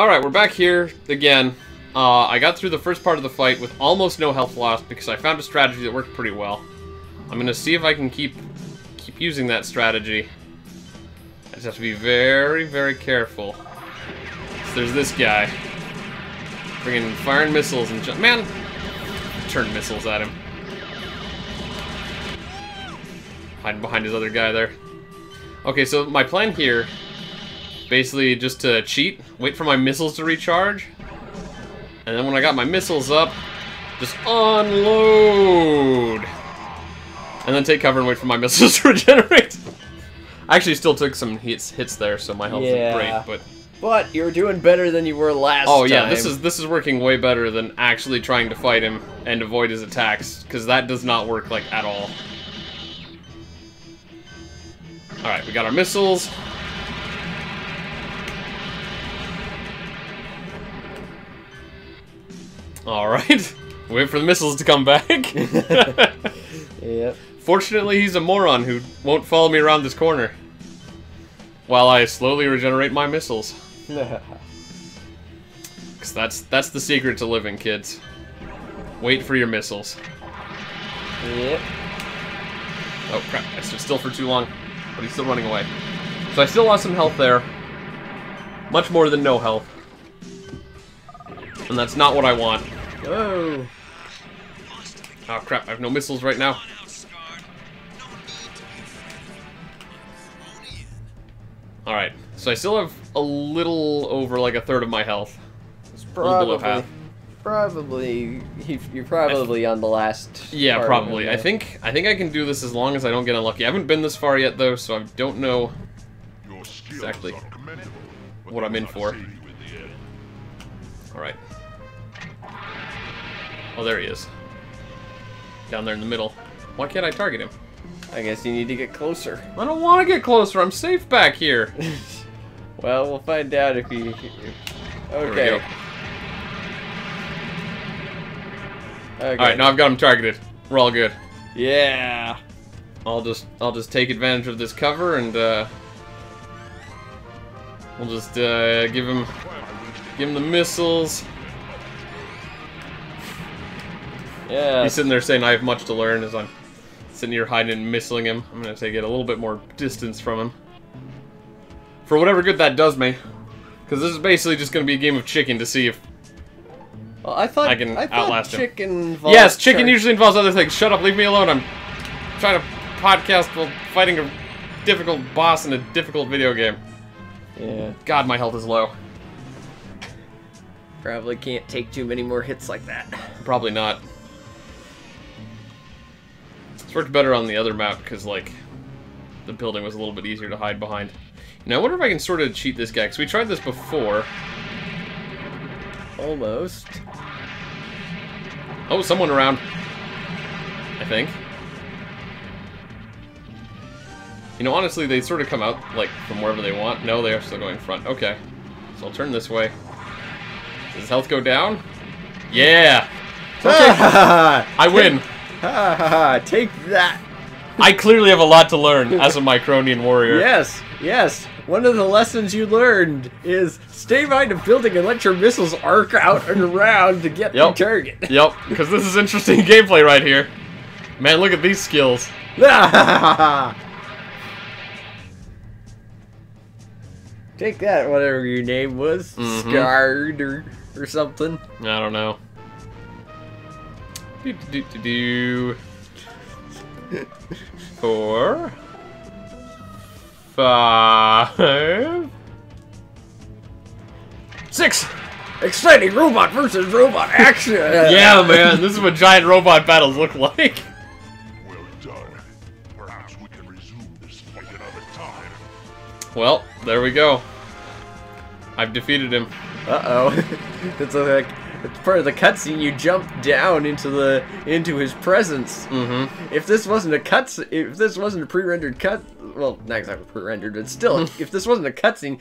Alright, we're back here again. I got through the first part of the fight with almost no health loss because I found a strategy that worked pretty well. I'm gonna see if I can keep using that strategy. I just have to be very, very careful. So there's this guy. Bringing firing missiles and man! Turn missiles at him. Hiding behind his other guy there. Okay, so my plan here, basically just to cheat, wait for my missiles to recharge, and then when I got my missiles up, just unload! And then take cover and wait for my missiles to regenerate. I actually still took some hits there, so my health isn't great, but you're doing better than you were last time. Oh yeah, this is working way better than actually trying to fight him and avoid his attacks, because that does not work like at all. Alright, we got our missiles. Alright, wait for the missiles to come back. Yep. Fortunately, he's a moron who won't follow me around this corner while I slowly regenerate my missiles. Because that's the secret to living, kids. Wait for your missiles. Yep. Oh crap, I stood still for too long, but he's still running away. So I still lost some health there. Much more than no health. And that's not what I want. Whoa. Oh crap, I have no missiles right now. Alright, so I still have a little over like a third of my health. It's a little below half. You're probably on the last. Yeah, probably. I think I can do this as long as I don't get unlucky. I haven't been this far yet though, so I don't know exactly what I'm in for. Alright. Oh, there he is. Down there in the middle. Why can't I target him? I guess you need to get closer. I don't want to get closer. I'm safe back here. Well, we'll find out if you... Okay. Okay. Alright, now I've got him targeted. We're all good. Yeah. I'll just take advantage of this cover and we'll just give him the missiles. Yeah. He's sitting there saying I have much to learn as I'm sitting here hiding and missiling him. I'm gonna take it a little bit more distance from him. For whatever good that does me. Because this is basically just gonna be a game of chicken to see if well, I thought outlast him. Chicken yes, chicken usually involves other things. Shut up, leave me alone. I'm trying to podcast while fighting a difficult boss in a difficult video game. Yeah. God, my health is low. Probably can't take too many more hits like that. Probably not. It's worked better on the other map because, like, the building was a little bit easier to hide behind. Now, I wonder if I can sort of cheat this guy, because we tried this before. Almost. Oh, someone around. I think. You know, honestly, they sort of come out, like, from wherever they want. No, they are still going front. Okay. So I'll turn this way. Does his health go down? Yeah! Okay. I win! Ha ha ha, take that! I clearly have a lot to learn as a Micronian warrior. Yes, yes. One of the lessons you learned is stay behind a building and let your missiles arc out and around to get the target. Yep, because this is interesting gameplay right here. Man, look at these skills. Take that, whatever your name was. Scarred or something. I don't know. Do. 4, 5, 6. Exciting robot versus robot action. Yeah, man, this is what giant robot battles look like. Well done. Perhaps we can resume this fight another time. Well, there we go. I've defeated him. Uh-oh. It's like it's part of the cutscene. You jump down into his presence. If this wasn't a if this wasn't a pre-rendered cut, well, not exactly pre-rendered, but still, if this wasn't a cutscene,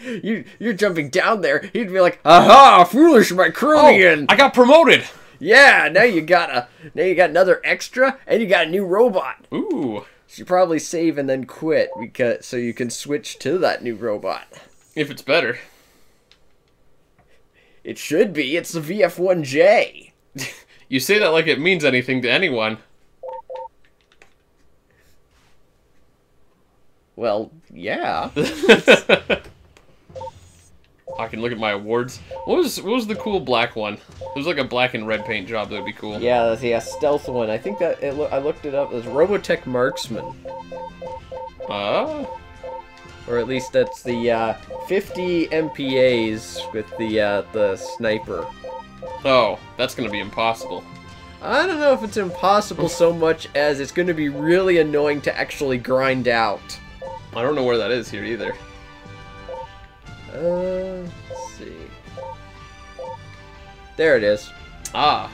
you're jumping down there. He'd be like, "Aha, foolish Micronian! Oh, I got promoted. Yeah, now you got another extra, and you got a new robot. Ooh. So you probably save and then quit so you can switch to that new robot. If it's better. It should be. It's the VF1J. You say that like it means anything to anyone. Well, yeah. I can look at my awards. What was the cool black one? It was like a black and red paint job. That'd be cool. Yeah, stealth one. I think that I looked it up as Robotech Marksman. Or at least that's the 50 MPAs with the sniper. Oh, that's gonna be impossible. I don't know if it's impossible so much as it's going to be really annoying to actually grind out. I don't know where that is here either. Let's see. There it is. Ah.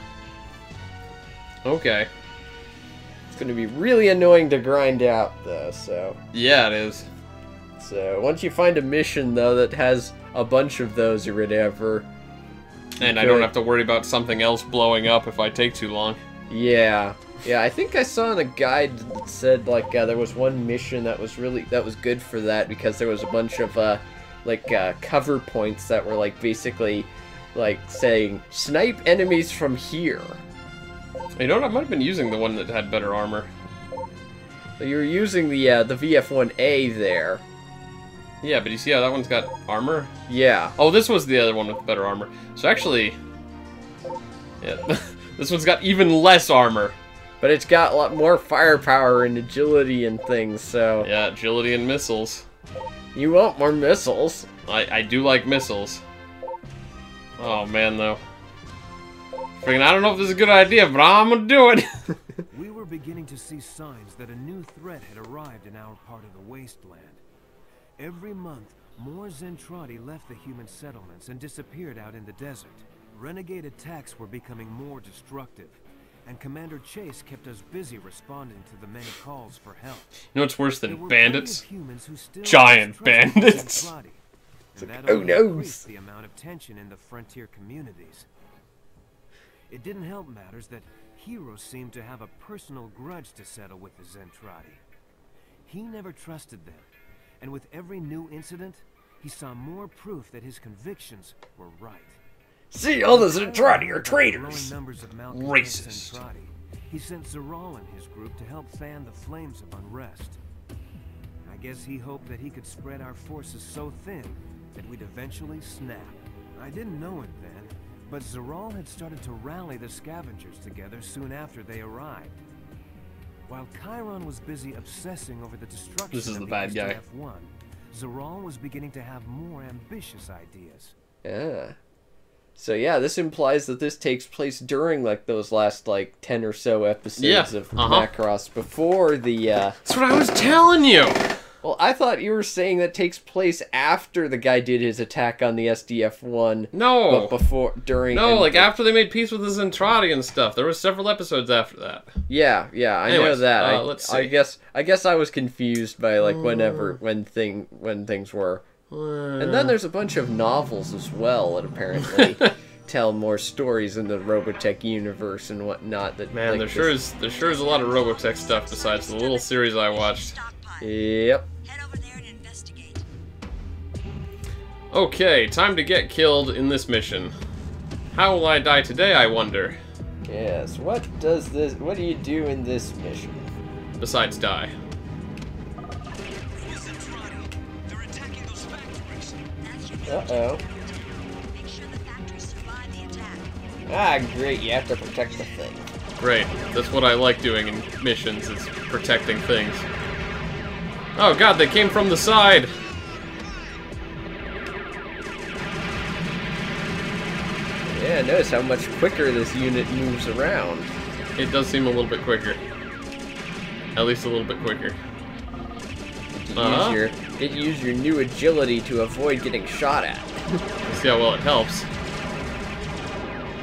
Okay. It's going to be really annoying to grind out, though, so... Yeah, it is. So, once you find a mission, though, that has a bunch of those or whatever... And I don't have to worry about something else blowing up if I take too long. Yeah. Yeah, I think I saw in a guide that said, like, there was one mission that was good for that, because there was a bunch of, cover points that were, like, basically, like, saying, snipe enemies from here. You know what? I might have been using the one that had better armor. So you were using the VF1A there. Yeah, but you see how that one's got armor? Yeah. Oh, this was the other one with better armor. So actually... Yeah, this one's got even less armor. But it's got a lot more firepower and agility and things, so... Yeah, agility and missiles. You want more missiles. I do like missiles. Oh, man, though. Freaking, I don't know if this is a good idea, but I'm gonna do it! We were beginning to see signs that a new threat had arrived in our part of the wasteland. Every month, more Zentradi left the human settlements and disappeared out in the desert. Renegade attacks were becoming more destructive, and Commander Chase kept us busy responding to the many calls for help. You know what's worse than bandits? Giant Giant bandits! And that Oh only no! increased the amount of tension in the frontier communities. It didn't help matters that Hero seemed to have a personal grudge to settle with the Zentradi. He never trusted them. And with every new incident, he saw more proof that his convictions were right. See, all the Zentradi are traitors! Racist. He sent Zeral and his group to help fan the flames of unrest. I guess he hoped that he could spread our forces so thin that we'd eventually snap. I didn't know it then, but Zeral had started to rally the scavengers together soon after they arrived. While Chiron was busy obsessing over the destruction This is of the bad guy. SDF-1, Zeral was beginning to have more ambitious ideas. Yeah. So yeah, this implies that this takes place during, like, those last, like, 10 or so episodes of Macross before the, That's what I was telling you! Well, I thought you were saying that takes place after the guy did his attack on the SDF-1. No! But before, during... No, like after they made peace with the Zentradi and stuff. There were several episodes after that. Yeah, I know that. Let's see. I guess I was confused by, like, when things were. And then there's a bunch of novels as well that apparently tell more stories in the Robotech universe and whatnot. That, Man, like, there sure is a lot of Robotech stuff besides the little series I watched. Yep. Head over there and investigate. Okay, time to get killed in this mission. How will I die today, I wonder? Yes, what do you do in this mission? Besides die. They're attacking those factories. That's your Uh-oh. Make sure the factories survive the attack. Ah, great, you have to protect the thing. Great. That's what I like doing in missions, is protecting things. Oh god, they came from the side! Yeah, notice how much quicker this unit moves around. It does seem a little bit quicker. At least a little bit quicker. It used your new agility to avoid getting shot at. Let's see how well it helps.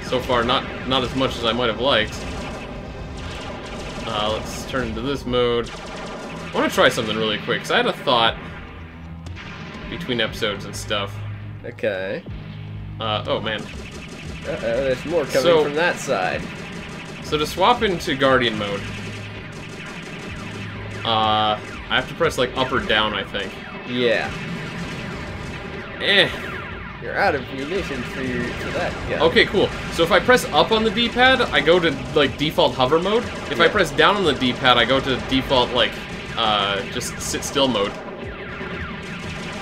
So far, not as much as I might have liked. Let's turn into this mode. I want to try something really quick, because I had a thought between episodes and stuff. Okay. Oh man. Uh-oh, there's more coming from that side. So to swap into Guardian mode, I have to press like up or down, I think. Yeah. You're out of munitions for that gun. Okay, cool. So if I press up on the D-pad, I go to, like, default hover mode. If I press down on the D-pad, I go to default, like, just sit still mode.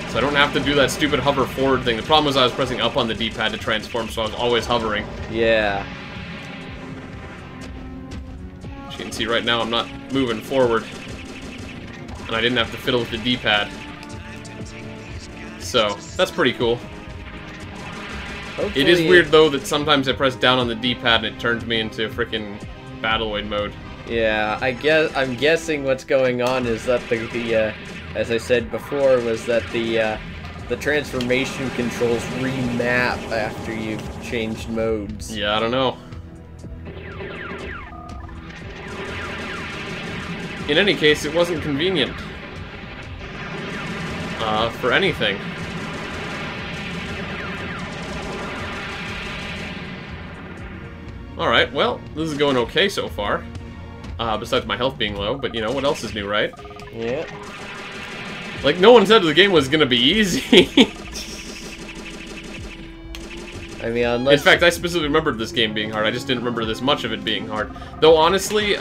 So I don't have to do that stupid hover forward thing. The problem was I was pressing up on the D-pad to transform, so I was always hovering. Yeah. As you can see right now, I'm not moving forward. And I didn't have to fiddle with the D-pad. So, that's pretty cool. Hopefully It is weird, though, that sometimes I press down on the D-pad and it turns me into frickin' Battleoid mode. Yeah, I'm guessing what's going on is that the as I said before, was that the transformation controls remap after you've changed modes. Yeah, I don't know. In any case, it wasn't convenient. For anything. Alright, well, this is going okay so far. Besides my health being low, but you know, what else is new, right? Yeah. Like, no one said the game was gonna be easy. I mean, unless... In fact, I specifically remembered this game being hard. I just didn't remember this much of it being hard. Though, honestly,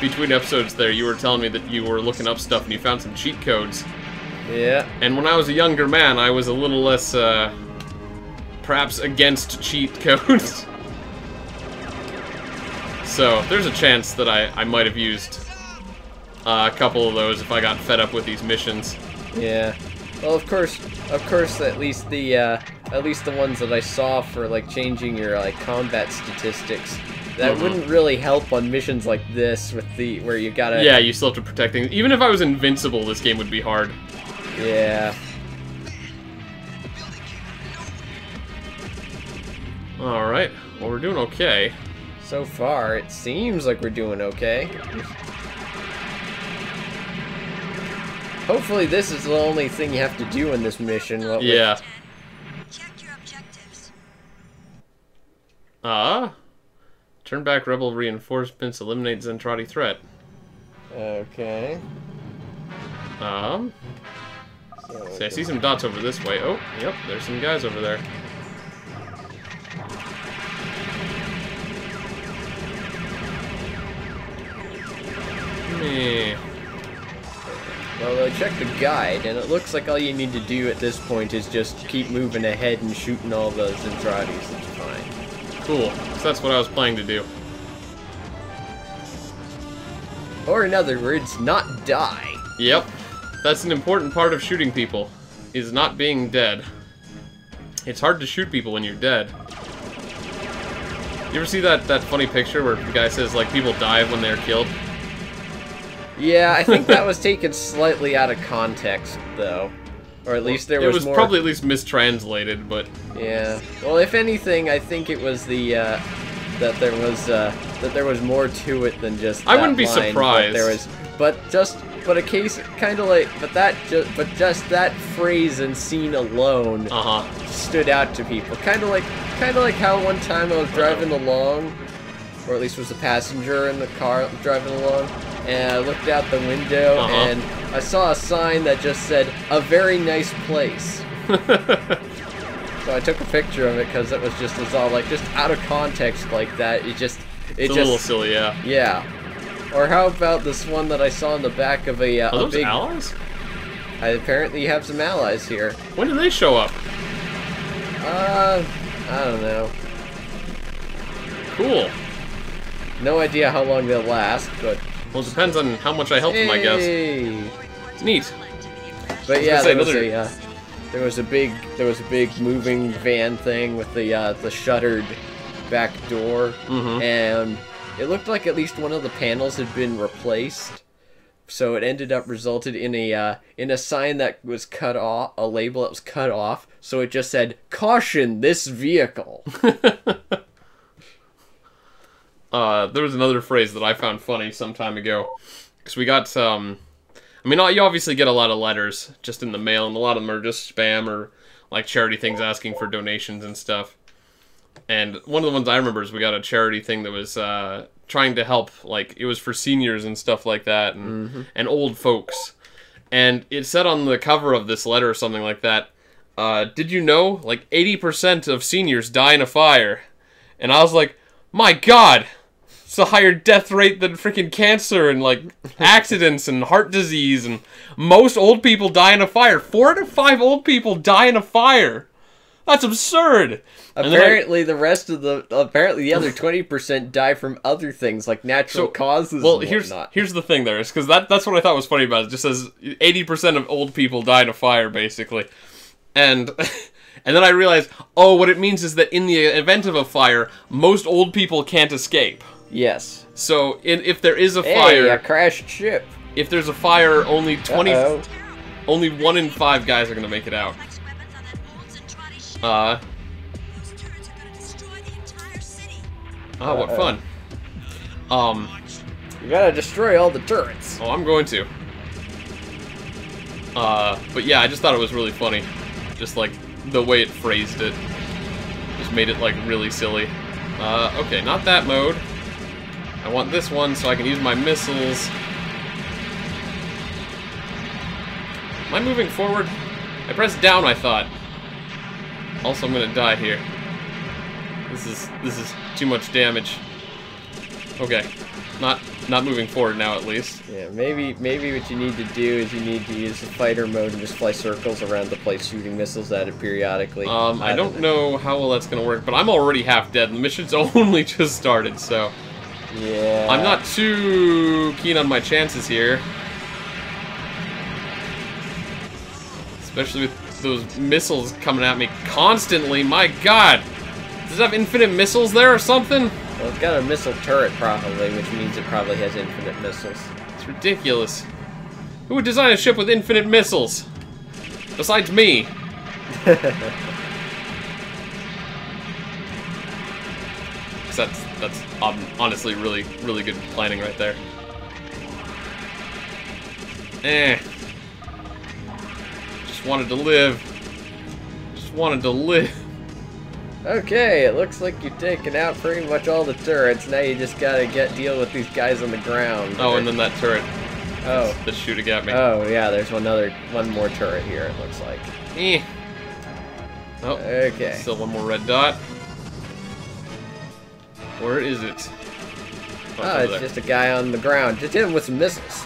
between episodes there, you were telling me that you were looking up stuff and you found some cheat codes. Yeah. And when I was a younger man, I was a little less, perhaps against cheat codes. So, there's a chance that I might have used a couple of those if I got fed up with these missions. Yeah. Well, of course, at least the ones that I saw for like changing your like combat statistics, that wouldn't really help on missions like this with the where you gotta. Yeah, you still have to protect things. Even if I was invincible, this game would be hard. Yeah. All right. Well, we're doing okay. So far, it seems like we're doing okay. Hopefully this is the only thing you have to do in this mission. Yeah. Check your objectives. Turn back rebel reinforcements, eliminate Zentradi threat. Okay. See, I see some dots over this way. Oh, yep, there's some guys over there. Meh. Well, I checked the guide, and it looks like all you need to do at this point is just keep moving ahead and shooting all those Zentradis. It's fine. Cool. So that's what I was planning to do. Or in other words, not die. Yep. That's an important part of shooting people, is not being dead. It's hard to shoot people when you're dead. You ever see that funny picture where the guy says, like, people die when they're killed? Yeah, I think that was taken slightly out of context, though. Or at least there was more... It was probably at least mistranslated, but... Yeah. Well, if anything, I think it was the, that there was more to it than just that I wouldn't be line, surprised. But a case, kind of like, but just that phrase and scene alone stood out to people. Kind of like how one time I was driving along, or at least was a passenger in the car driving along, and I looked out the window and I saw a sign that just said, "A very nice place." So I took a picture of it because it was just all like just out of context like that. It's a little silly, yeah. Yeah. Or how about this one that I saw in the back of a Are those big... allies? I apparently have some allies here. When do they show up? I don't know. Cool. No idea how long they'll last, but... Well, it depends on how much I help them, I guess. Neat. But yeah, say, there was a big moving van thing with the shuttered back door, and it looked like at least one of the panels had been replaced. So it ended up resulted in a sign that was cut off, a label that was cut off. So it just said, "Caution, this vehicle." There was another phrase that I found funny some time ago. Because we got some... I mean, you obviously get a lot of letters just in the mail, and a lot of them are just spam or, like, charity things asking for donations and stuff. And one of the ones I remember is we got a charity thing that was trying to help, like, it was for seniors and stuff like that, and old folks. And it said on the cover of this letter or something like that, did you know, like, 80% of seniors die in a fire? And I was like, my God! It's a higher death rate than freaking cancer and, like, accidents and heart disease, and most old people die in a fire. 4 out of 5 old people die in a fire! That's absurd! Apparently, the other 20% die from other things, like natural causes Well, and here's whatnot. the thing there, is because that's what I thought was funny about it. It just says 80% of old people die in a fire, basically. And and then I realized, oh, what it means is that in the event of a fire, most old people can't escape. Yes. So if there is a Hey, fire, a crashed ship. if there's a fire, only Uh-oh. only 1 in 5 guys are gonna make it out. What fun. You gotta destroy all the turrets. Oh, I'm going to. But yeah, I just thought it was really funny. Just like the way it phrased it. Just made it like really silly. Okay, not that mode. I want this one so I can use my missiles. Am I moving forward? I pressed down, I thought. Also, I'm gonna die here. This is too much damage. Okay, not moving forward now at least. Yeah, maybe what you need to do is you need to use the fighter mode and just fly circles around the place, shooting missiles at it periodically. I don't know how well that's gonna work, but I'm already half dead, and the mission's only just started, so yeah. I'm not too keen on my chances here. Especially with those missiles coming at me constantly. My God! Does it have infinite missiles there or something? Well, it's got a missile turret probably, which means it probably has infinite missiles. It's ridiculous. Who would design a ship with infinite missiles? Besides me. That's honestly really good planning right there. Just wanted to live. Just wanted to live. Okay, it looks like you've taken out pretty much all the turrets. Now you just gotta deal with these guys on the ground. Oh, and then that turret. Oh. That's shooting at me. Oh, yeah, there's one more turret here, it looks like. Oh, okay. Still one more red dot. Where is it? Oh, it's just a guy on the ground. Just hit him with some missiles.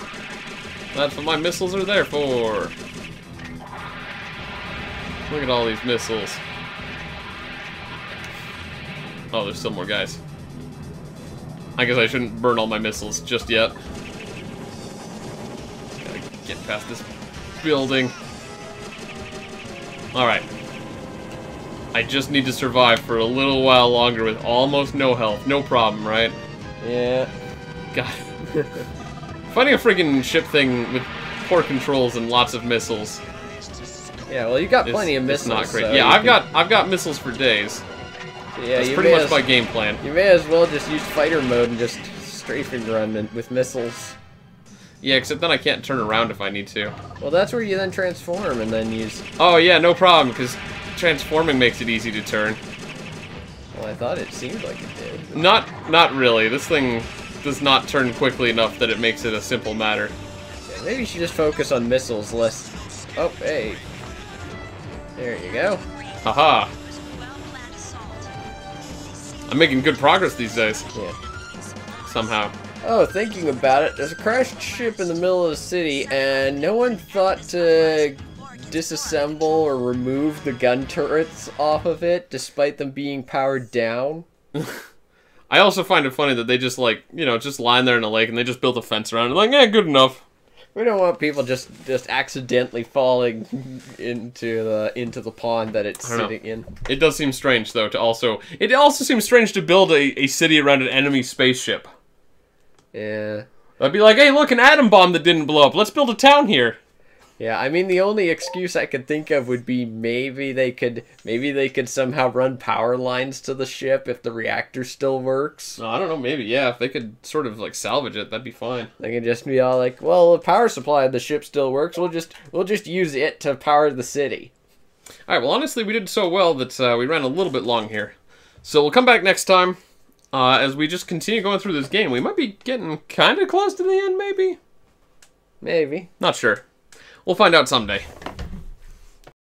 That's what my missiles are there for. Look at all these missiles. Oh, there's still more guys. I guess I shouldn't burn all my missiles just yet. Just gotta get past this building. Alright. I just need to survive for a little while longer with almost no health. No problem, right? Yeah. God. Finding a friggin' ship thing with poor controls and lots of missiles. Yeah, well, you got plenty of missiles. It's not great. So yeah, I've got missiles for days. Yeah, that's pretty much my game plan. You may as well just use fighter mode and just strafing run with missiles. Yeah, except then I can't turn around if I need to. Well, that's where you then transform and then use... Oh yeah, no problem, because transforming makes it easy to turn. Well, I thought it seemed like it did. Not really. This thing does not turn quickly enough that it makes it a simple matter. Yeah, maybe you should just focus on missiles less... Oh, hey. There you go. Haha. I'm making good progress these days. Yeah. Somehow. Oh, thinking about it, there's a crashed ship in the middle of the city, and no one thought to disassemble or remove the gun turrets off of it, despite them being powered down. I also find it funny that they just, like, you know, just lying there in a lake and they just built a fence around it. Like, yeah, good enough. We don't want people just accidentally falling into the pond that it's sitting in. It does seem strange, though, to also... It also seems strange to build a city around an enemy spaceship. Yeah. I'd be like, hey, look, an atom bomb that didn't blow up. Let's build a town here. Yeah, I mean, the only excuse I could think of would be maybe they could somehow run power lines to the ship if the reactor still works. I don't know, maybe, yeah. If they could sort of, like, salvage it, that'd be fine. They could just be all like, well, the power supply of the ship still works. We'll just use it to power the city. Alright, well, honestly, we did so well that we ran a little bit long here. So we'll come back next time as we just continue going through this game. We might be getting kind of close to the end, maybe? Maybe. Not sure. We'll find out someday.